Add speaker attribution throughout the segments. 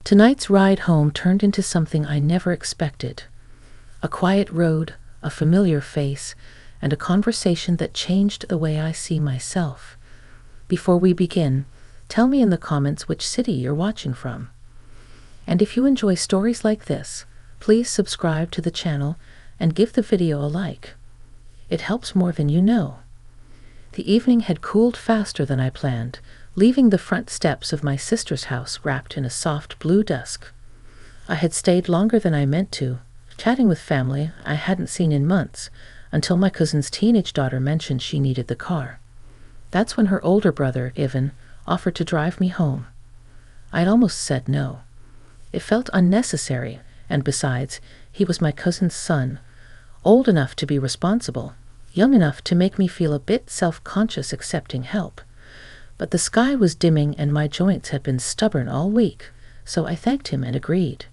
Speaker 1: Tonight's ride home turned into something I never expected. A quiet road, a familiar face, and a conversation that changed the way I see myself. Before we begin, tell me in the comments which city you're watching from. And if you enjoy stories like this, please subscribe to the channel and give the video a like. It helps more than you know. The evening had cooled faster than I planned, leaving the front steps of my sister's house wrapped in a soft blue dusk. I had stayed longer than I meant to, chatting with family I hadn't seen in months, until my cousin's teenage daughter mentioned she needed the car. That's when her older brother, Ivan, offered to drive me home. I'd almost said no. It felt unnecessary, and besides, he was my cousin's son, old enough to be responsible, young enough to make me feel a bit self-conscious accepting help. But the sky was dimming and my joints had been stubborn all week, so I thanked him and agreed.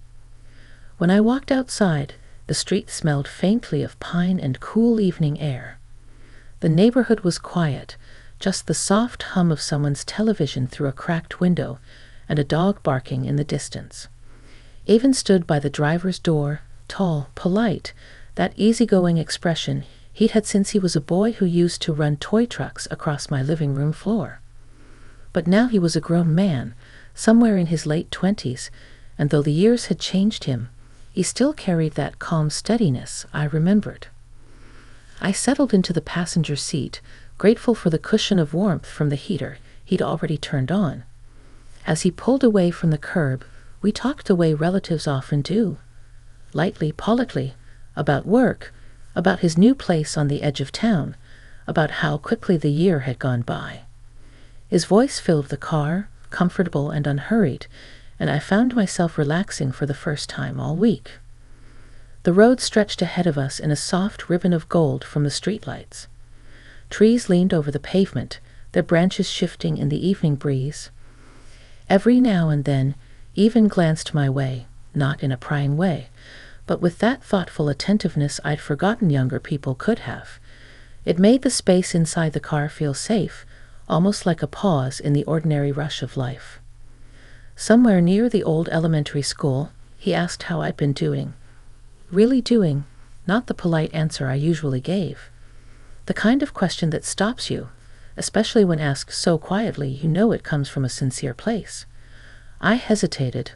Speaker 1: When I walked outside, the street smelled faintly of pine and cool evening air. The neighborhood was quiet, just the soft hum of someone's television through a cracked window and a dog barking in the distance. Avon stood by the driver's door, tall, polite, that easygoing expression he'd had since he was a boy who used to run toy trucks across my living room floor. But now he was a grown man, somewhere in his late 20s, and though the years had changed him, he still carried that calm steadiness I remembered. I settled into the passenger seat, grateful for the cushion of warmth from the heater he'd already turned on. As he pulled away from the curb, we talked the way relatives often do. Lightly, politely, about work, about his new place on the edge of town, about how quickly the year had gone by. His voice filled the car, comfortable and unhurried, and I found myself relaxing for the first time all week. The road stretched ahead of us in a soft ribbon of gold from the streetlights. Trees leaned over the pavement, their branches shifting in the evening breeze. Every now and then, Even glanced my way, not in a prying way, but with that thoughtful attentiveness I'd forgotten younger people could have. It made the space inside the car feel safe, almost like a pause in the ordinary rush of life. Somewhere near the old elementary school, he asked how I'd been doing. Really doing, not the polite answer I usually gave. The kind of question that stops you, especially when asked so quietly you know it comes from a sincere place. I hesitated.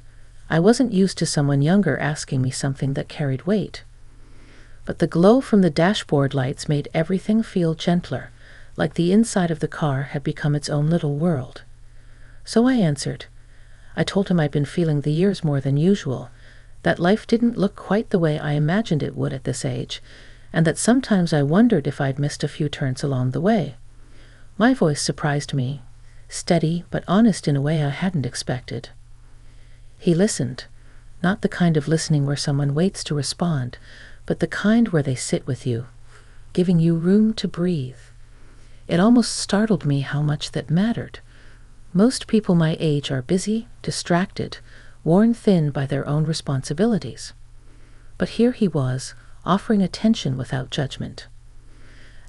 Speaker 1: I wasn't used to someone younger asking me something that carried weight. But the glow from the dashboard lights made everything feel gentler, like the inside of the car had become its own little world. So I answered. I told him I'd been feeling the years more than usual, that life didn't look quite the way I imagined it would at this age, and that sometimes I wondered if I'd missed a few turns along the way. My voice surprised me, steady but honest in a way I hadn't expected. He listened, not the kind of listening where someone waits to respond, but the kind where they sit with you, giving you room to breathe. It almost startled me how much that mattered. Most people my age are busy, distracted, worn thin by their own responsibilities. But here he was, offering attention without judgment.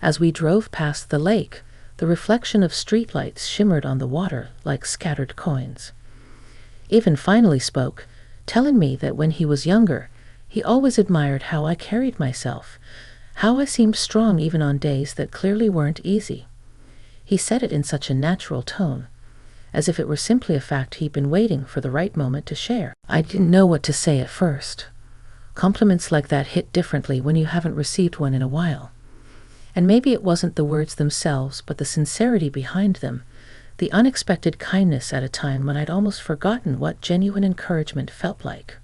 Speaker 1: As we drove past the lake, the reflection of streetlights shimmered on the water like scattered coins. Ivan finally spoke, telling me that when he was younger, he always admired how I carried myself, how I seemed strong even on days that clearly weren't easy. He said it in such a natural tone, as if it were simply a fact he'd been waiting for the right moment to share. I didn't know what to say at first. Compliments like that hit differently when you haven't received one in a while. And maybe it wasn't the words themselves, but the sincerity behind them, the unexpected kindness at a time when I'd almost forgotten what genuine encouragement felt like.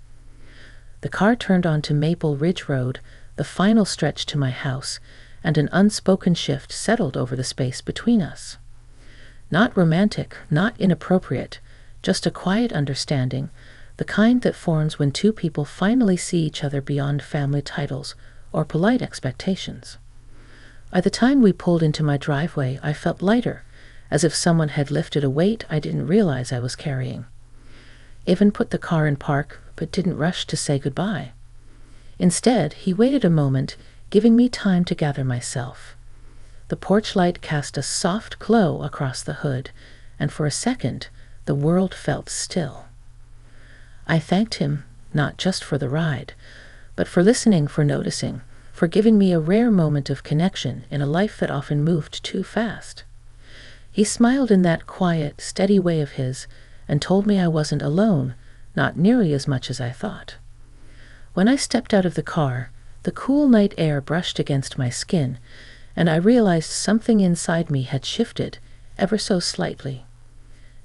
Speaker 1: The car turned onto Maple Ridge Road, the final stretch to my house, and an unspoken shift settled over the space between us. Not romantic, not inappropriate, just a quiet understanding, the kind that forms when two people finally see each other beyond family titles or polite expectations. By the time we pulled into my driveway, I felt lighter, as if someone had lifted a weight I didn't realize I was carrying. Ivan put the car in park, but didn't rush to say goodbye. Instead, he waited a moment, giving me time to gather myself. The porch light cast a soft glow across the hood, and for a second, the world felt still. I thanked him, not just for the ride, but for listening, for noticing, for giving me a rare moment of connection in a life that often moved too fast. He smiled in that quiet, steady way of his and told me I wasn't alone, not nearly as much as I thought. When I stepped out of the car, the cool night air brushed against my skin, and I realized something inside me had shifted, ever so slightly.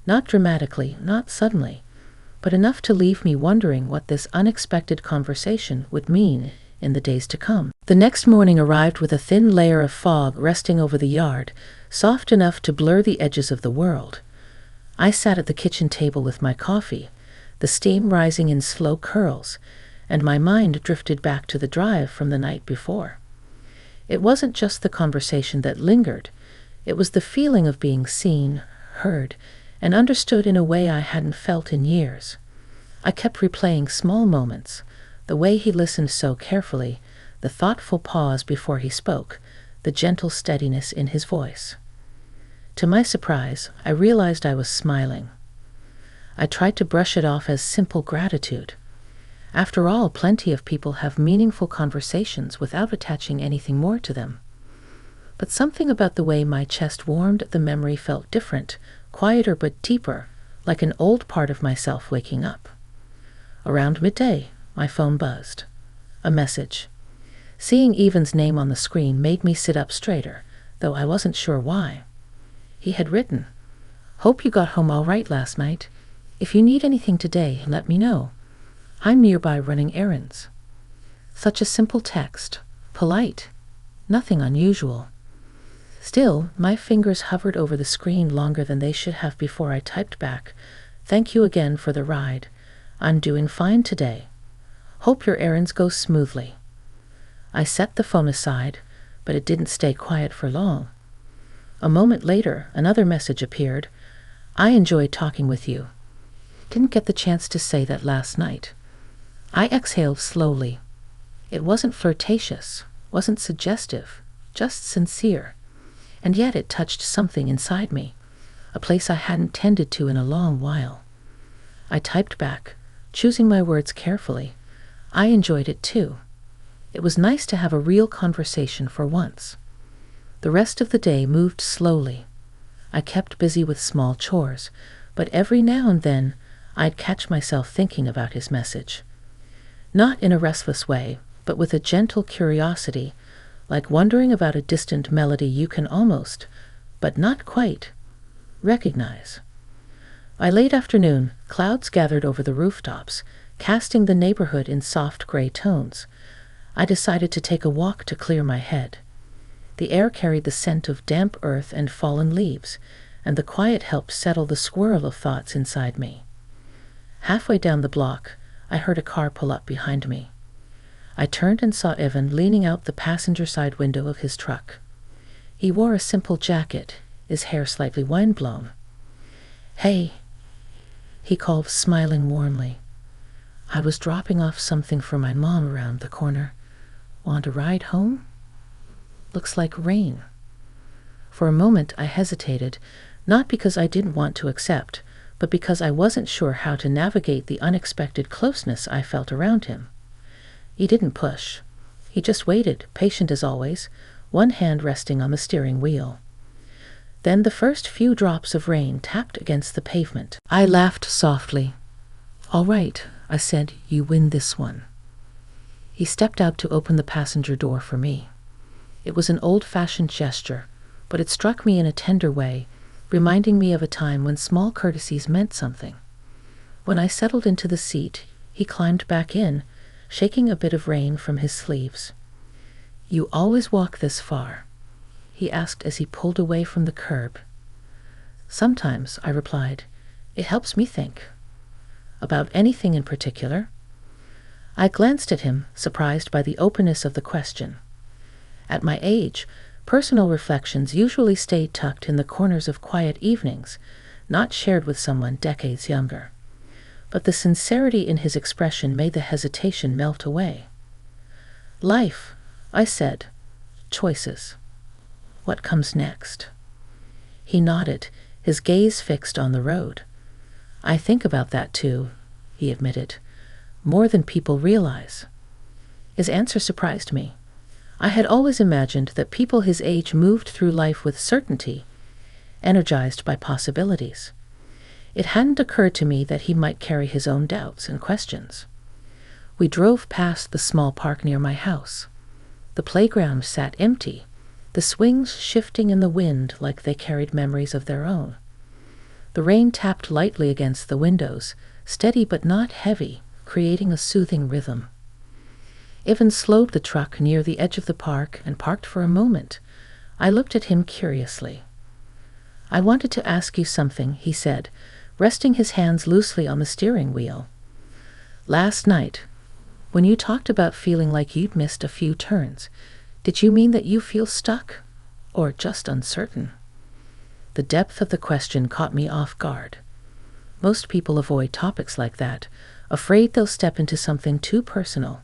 Speaker 1: Not dramatically, not suddenly, but enough to leave me wondering what this unexpected conversation would mean in the days to come. The next morning arrived with a thin layer of fog resting over the yard, soft enough to blur the edges of the world. I sat at the kitchen table with my coffee, the steam rising in slow curls, and my mind drifted back to the drive from the night before. It wasn't just the conversation that lingered, it was the feeling of being seen, heard, and understood in a way I hadn't felt in years. I kept replaying small moments, the way he listened so carefully, the thoughtful pause before he spoke, the gentle steadiness in his voice. To my surprise, I realized I was smiling. I tried to brush it off as simple gratitude. After all, plenty of people have meaningful conversations without attaching anything more to them. But something about the way my chest warmed at the memory felt different, quieter but deeper, like an old part of myself waking up. Around midday, my phone buzzed. A message. Seeing Evan's name on the screen made me sit up straighter, though I wasn't sure why. He had written, "Hope you got home all right last night. If you need anything today, let me know. I'm nearby running errands." Such a simple text, polite, nothing unusual. Still, my fingers hovered over the screen longer than they should have before I typed back, "Thank you again for the ride. I'm doing fine today. Hope your errands go smoothly." I set the phone aside, but it didn't stay quiet for long. A moment later, another message appeared. "I enjoyed talking with you. Didn't get the chance to say that last night." I exhaled slowly. It wasn't flirtatious, wasn't suggestive, just sincere. And yet it touched something inside me, a place I hadn't tended to in a long while. I typed back, choosing my words carefully. I enjoyed it too. It was nice to have a real conversation for once. The rest of the day moved slowly. I kept busy with small chores, but every now and then I'd catch myself thinking about his message. Not in a restless way, but with a gentle curiosity, like wondering about a distant melody you can almost, but not quite, recognize. By late afternoon, clouds gathered over the rooftops, casting the neighborhood in soft gray tones. I decided to take a walk to clear my head. The air carried the scent of damp earth and fallen leaves, and the quiet helped settle the swirl of thoughts inside me. Halfway down the block, I heard a car pull up behind me. I turned and saw Evan leaning out the passenger side window of his truck. He wore a simple jacket, his hair slightly wind-blown. "Hey," he called, smiling warmly. "I was dropping off something for my mom around the corner. Want a ride home? Looks like rain." For a moment I hesitated, not because I didn't want to accept, but because I wasn't sure how to navigate the unexpected closeness I felt around him. He didn't push. He just waited, patient as always, one hand resting on the steering wheel. Then the first few drops of rain tapped against the pavement. I laughed softly. "All right," I said, "you win this one." He stepped out to open the passenger door for me. It was an old-fashioned gesture, but it struck me in a tender way, reminding me of a time when small courtesies meant something. When I settled into the seat, he climbed back in, shaking a bit of rain from his sleeves. "You always walk this far?" he asked as he pulled away from the curb. "Sometimes," I replied. "It helps me think." "About anything in particular?" I glanced at him, surprised by the openness of the question. At my age, personal reflections usually stayed tucked in the corners of quiet evenings, not shared with someone decades younger. But the sincerity in his expression made the hesitation melt away. "Life," I said. "Choices. What comes next?" He nodded, his gaze fixed on the road. "I think about that too," he he admitted. More than people realize. His answer surprised me. I had always imagined that people his age moved through life with certainty, energized by possibilities. It hadn't occurred to me that he might carry his own doubts and questions. We drove past the small park near my house. The playground sat empty, the swings shifting in the wind like they carried memories of their own. The rain tapped lightly against the windows, steady but not heavy, creating a soothing rhythm. Evans slowed the truck near the edge of the park and parked for a moment. I looked at him curiously. "I wanted to ask you something," he said, resting his hands loosely on the steering wheel. "Last night, when you talked about feeling like you'd missed a few turns, did you mean that you feel stuck, or just uncertain?" The depth of the question caught me off guard. Most people avoid topics like that, afraid they'll step into something too personal.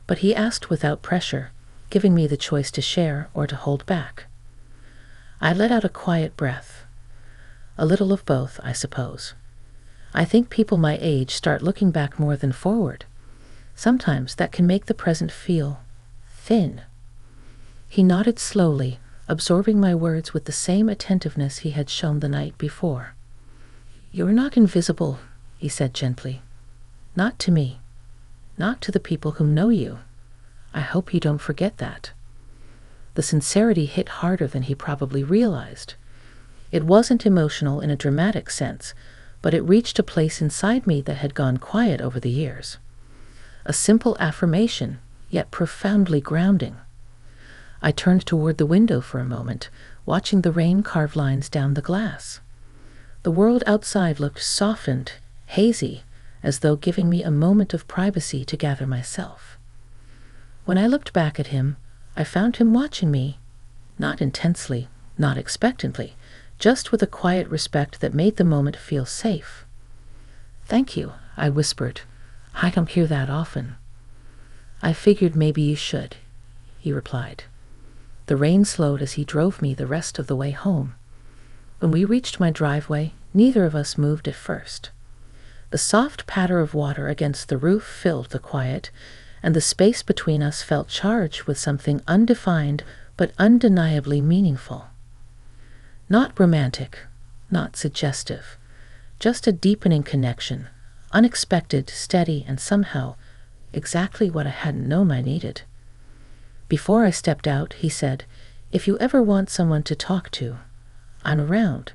Speaker 1: But he asked without pressure, giving me the choice to share or to hold back. I let out a quiet breath. A little of both, I suppose. I think people my age start looking back more than forward. Sometimes that can make the present feel thin. He nodded slowly, absorbing my words with the same attentiveness he had shown the night before. "You're not invisible," he said gently. "Not to me. Not to the people who know you. I hope you don't forget that." The sincerity hit harder than he probably realized. It wasn't emotional in a dramatic sense, but it reached a place inside me that had gone quiet over the years. A simple affirmation, yet profoundly grounding. I turned toward the window for a moment, watching the rain carve lines down the glass. The world outside looked softened, hazy, as though giving me a moment of privacy to gather myself. When I looked back at him, I found him watching me, not intensely, not expectantly, just with a quiet respect that made the moment feel safe. "Thank you," I whispered. "I don't hear that often." "I figured maybe you should," he replied. The rain slowed as he drove me the rest of the way home. When we reached my driveway, neither of us moved at first. The soft patter of water against the roof filled the quiet, and the space between us felt charged with something undefined but undeniably meaningful. Not romantic, not suggestive, just a deepening connection, unexpected, steady, and somehow exactly what I hadn't known I needed. Before I stepped out, he said, "If you ever want someone to talk to, I'm around.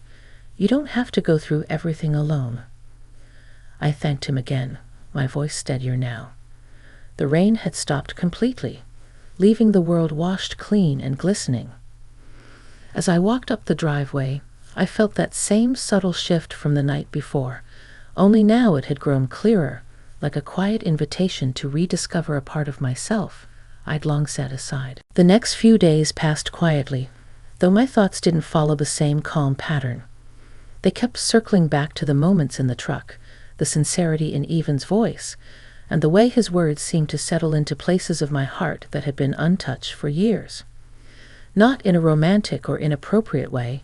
Speaker 1: You don't have to go through everything alone." I thanked him again, my voice steadier now. The rain had stopped completely, leaving the world washed clean and glistening. As I walked up the driveway, I felt that same subtle shift from the night before, only now it had grown clearer, like a quiet invitation to rediscover a part of myself I'd long set aside. The next few days passed quietly, though my thoughts didn't follow the same calm pattern. They kept circling back to the moments in the truck, the sincerity in Evans' voice, and the way his words seemed to settle into places of my heart that had been untouched for years. Not in a romantic or inappropriate way,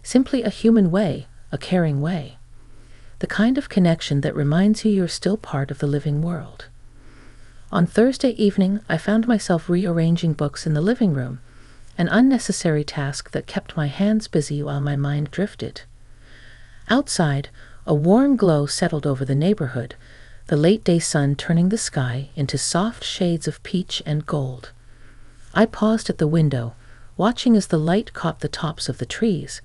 Speaker 1: simply a human way, a caring way. The kind of connection that reminds you you're still part of the living world. On Thursday evening, I found myself rearranging books in the living room, an unnecessary task that kept my hands busy while my mind drifted. Outside, a warm glow settled over the neighborhood, the late-day sun turning the sky into soft shades of peach and gold. I paused at the window, watching as the light caught the tops of the trees,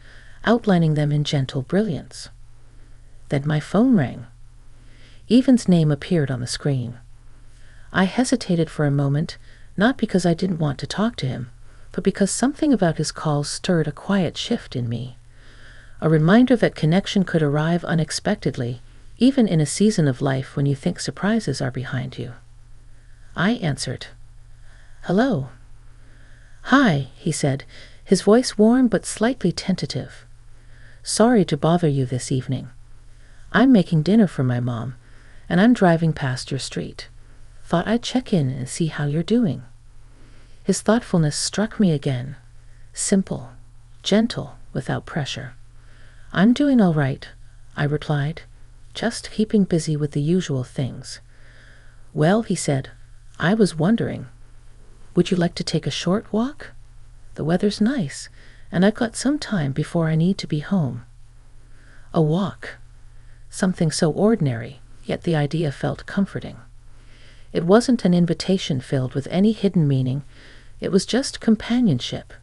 Speaker 1: outlining them in gentle brilliance. Then my phone rang. Evan's name appeared on the screen. I hesitated for a moment, not because I didn't want to talk to him, but because something about his call stirred a quiet shift in me. A reminder that connection could arrive unexpectedly, even in a season of life when you think surprises are behind you. I answered. "Hello." "Hi," he said, his voice warm but slightly tentative. "Sorry to bother you this evening. I'm making dinner for my mom, and I'm driving past your street. Thought I'd check in and see how you're doing." His thoughtfulness struck me again. Simple, gentle, without pressure. "I'm doing all right," I replied. just keeping busy with the usual things. "Well," he said, "I was wondering, would you like to take a short walk? The weather's nice, and I've got some time before I need to be home." A walk. Something so ordinary, yet the idea felt comforting. It wasn't an invitation filled with any hidden meaning. It was just companionship,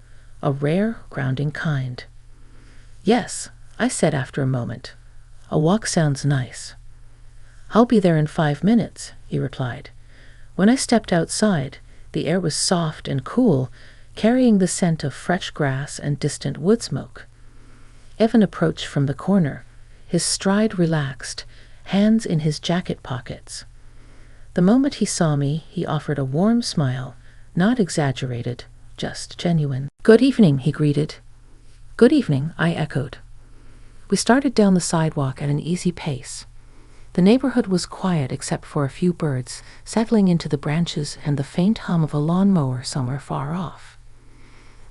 Speaker 1: a rare, grounding kind. "Yes," I said after a moment. "A walk sounds nice." "I'll be there in 5 minutes," he replied. When I stepped outside, the air was soft and cool, carrying the scent of fresh grass and distant wood smoke. Evan approached from the corner, his stride relaxed, hands in his jacket pockets. The moment he saw me, he offered a warm smile, not exaggerated, just genuine. "Good evening," he greeted. "Good evening," I echoed. We started down the sidewalk at an easy pace. The neighborhood was quiet except for a few birds settling into the branches and the faint hum of a lawnmower somewhere far off.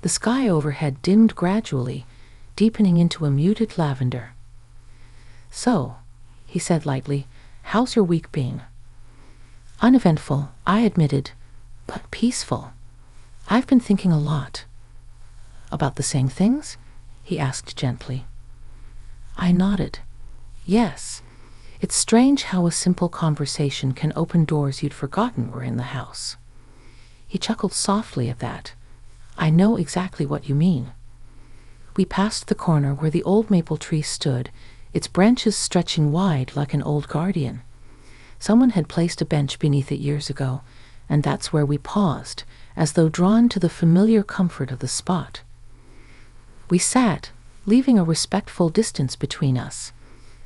Speaker 1: The sky overhead dimmed gradually, deepening into a muted lavender. "So," he said lightly, "how's your week been?" "Uneventful," I admitted, "but peaceful. I've been thinking a lot." "About the same things?" he asked gently. I nodded. "Yes. It's strange how a simple conversation can open doors you'd forgotten were in the house." He chuckled softly at that. "I know exactly what you mean." We passed the corner where the old maple tree stood, its branches stretching wide like an old guardian. Someone had placed a bench beneath it years ago, and that's where we paused, as though drawn to the familiar comfort of the spot. We sat, leaving a respectful distance between us.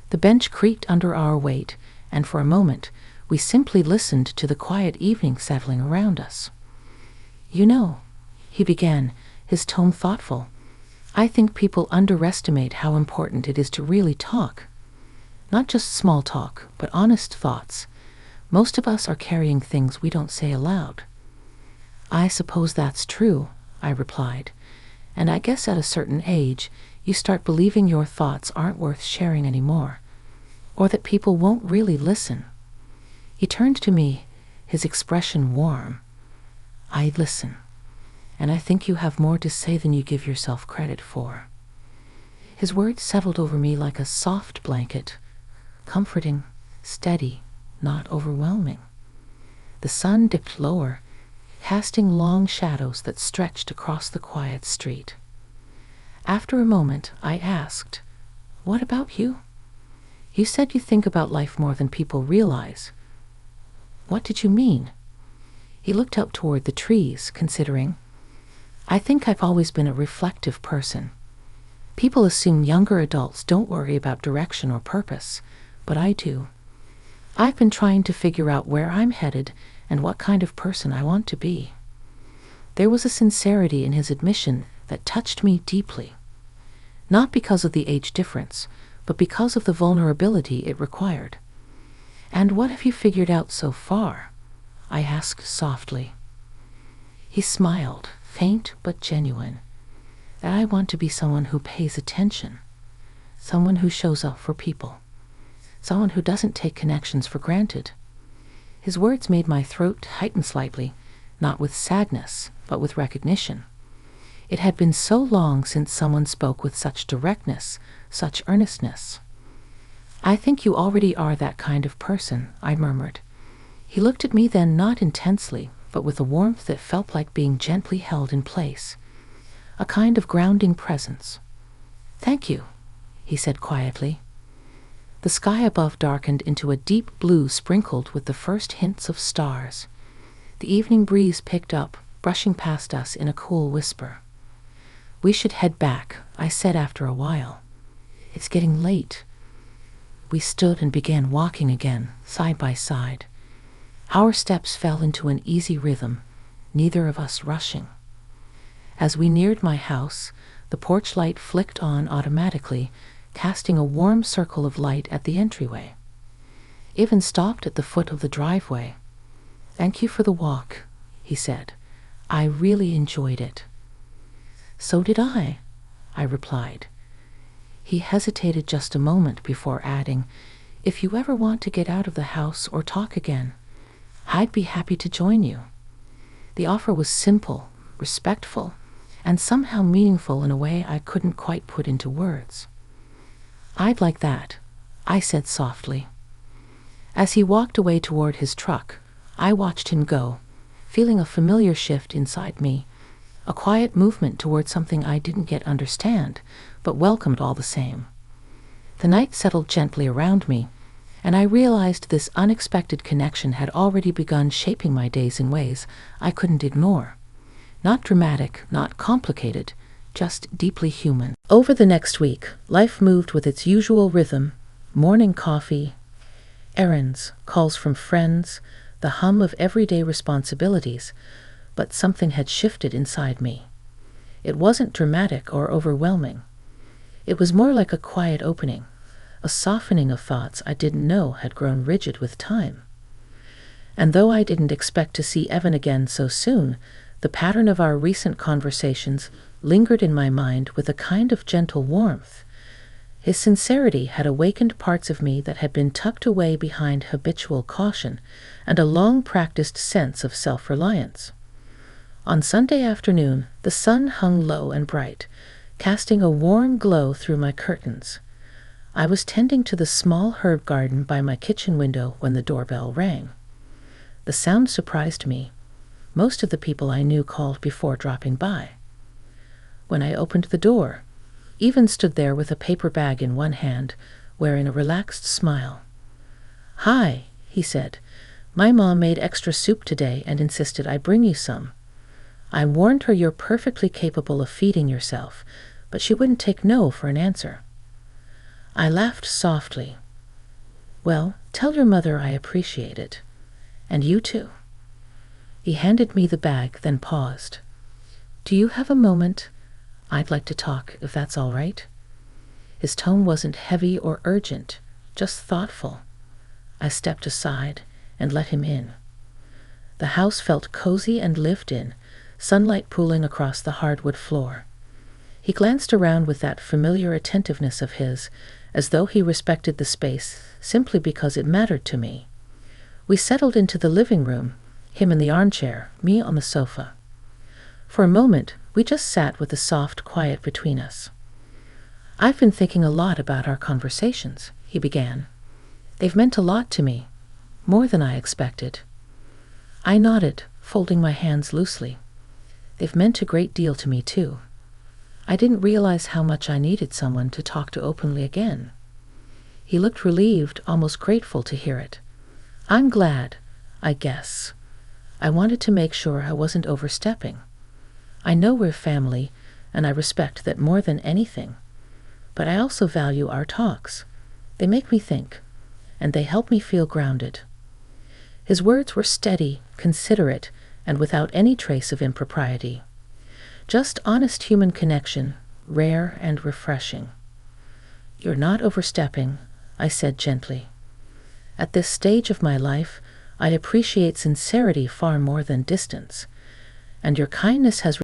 Speaker 1: The bench creaked under our weight, and for a moment we simply listened to the quiet evening settling around us. "You know," he began, his tone thoughtful, "I think people underestimate how important it is to really talk. Not just small talk, but honest thoughts. Most of us are carrying things we don't say aloud." "I suppose that's true," I replied, "and I guess at a certain age you start believing your thoughts aren't worth sharing anymore, or that people won't really listen." He turned to me, his expression warm. "I listen, and I think you have more to say than you give yourself credit for." His words settled over me like a soft blanket, comforting, steady, not overwhelming. The sun dipped lower, casting long shadows that stretched across the quiet street. After a moment, I asked, "What about you? You said you think about life more than people realize. What did you mean?" He looked up toward the trees, considering. "I think I've always been a reflective person. People assume younger adults don't worry about direction or purpose, but I do. I've been trying to figure out where I'm headed and what kind of person I want to be." There was a sincerity in his admission that touched me deeply. Not because of the age difference, but because of the vulnerability it required. "And what have you figured out so far?" I asked softly. He smiled, faint but genuine. "That I want to be someone who pays attention, someone who shows up for people, someone who doesn't take connections for granted." His words made my throat tighten slightly, not with sadness, but with recognition. It had been so long since someone spoke with such directness, such earnestness. "I think you already are that kind of person," I murmured. He looked at me then, not intensely, but with a warmth that felt like being gently held in place, a kind of grounding presence. "Thank you," he said quietly. The sky above darkened into a deep blue sprinkled with the first hints of stars. The evening breeze picked up, brushing past us in a cool whisper. "We should head back," I said after a while. "It's getting late." We stood and began walking again, side by side. Our steps fell into an easy rhythm, neither of us rushing. As we neared my house, the porch light flicked on automatically, casting a warm circle of light at the entryway. Ivan stopped at the foot of the driveway. "Thank you for the walk," he said. "I really enjoyed it." "So did I replied. He hesitated just a moment before adding, "If you ever want to get out of the house or talk again, I'd be happy to join you." The offer was simple, respectful, and somehow meaningful in a way I couldn't quite put into words. "I'd like that," I said softly. As he walked away toward his truck, I watched him go, feeling a familiar shift inside me, a quiet movement toward something I didn't yet understand, but welcomed all the same. The night settled gently around me, and I realized this unexpected connection had already begun shaping my days in ways I couldn't ignore. Not dramatic, not complicated, just deeply human. Over the next week, life moved with its usual rhythm: morning coffee, errands, calls from friends, the hum of everyday responsibilities, but something had shifted inside me. It wasn't dramatic or overwhelming. It was more like a quiet opening, a softening of thoughts I didn't know had grown rigid with time. And though I didn't expect to see Evan again so soon, the pattern of our recent conversations lingered in my mind with a kind of gentle warmth. His sincerity had awakened parts of me that had been tucked away behind habitual caution and a long-practiced sense of self-reliance. On Sunday afternoon, the sun hung low and bright, casting a warm glow through my curtains. I was tending to the small herb garden by my kitchen window when the doorbell rang. The sound surprised me. Most of the people I knew called before dropping by. When I opened the door, Evan stood there with a paper bag in one hand, wearing a relaxed smile. "Hi," he said. "My mom made extra soup today and insisted I bring you some. I warned her you're perfectly capable of feeding yourself, but she wouldn't take no for an answer." I laughed softly. "Well, tell your mother I appreciate it. And you too." He handed me the bag, then paused. "Do you have a moment? I'd like to talk, if that's all right." His tone wasn't heavy or urgent, just thoughtful. I stepped aside and let him in. The house felt cozy and lived in, sunlight pooling across the hardwood floor. He glanced around with that familiar attentiveness of his, as though he respected the space simply because it mattered to me. We settled into the living room, him in the armchair, me on the sofa. For a moment, we just sat with the soft quiet between us. "I've been thinking a lot about our conversations," he began. "They've meant a lot to me, more than I expected." I nodded, folding my hands loosely. "They've meant a great deal to me, too. I didn't realize how much I needed someone to talk to openly again." He looked relieved, almost grateful to hear it. "I'm glad, I guess. I wanted to make sure I wasn't overstepping. I know we're family, and I respect that more than anything. But I also value our talks. They make me think, and they help me feel grounded." His words were steady, considerate, and without any trace of impropriety. Just honest human connection, rare and refreshing. "You're not overstepping," I said gently. "At this stage of my life, I appreciate sincerity far more than distance, and your kindness has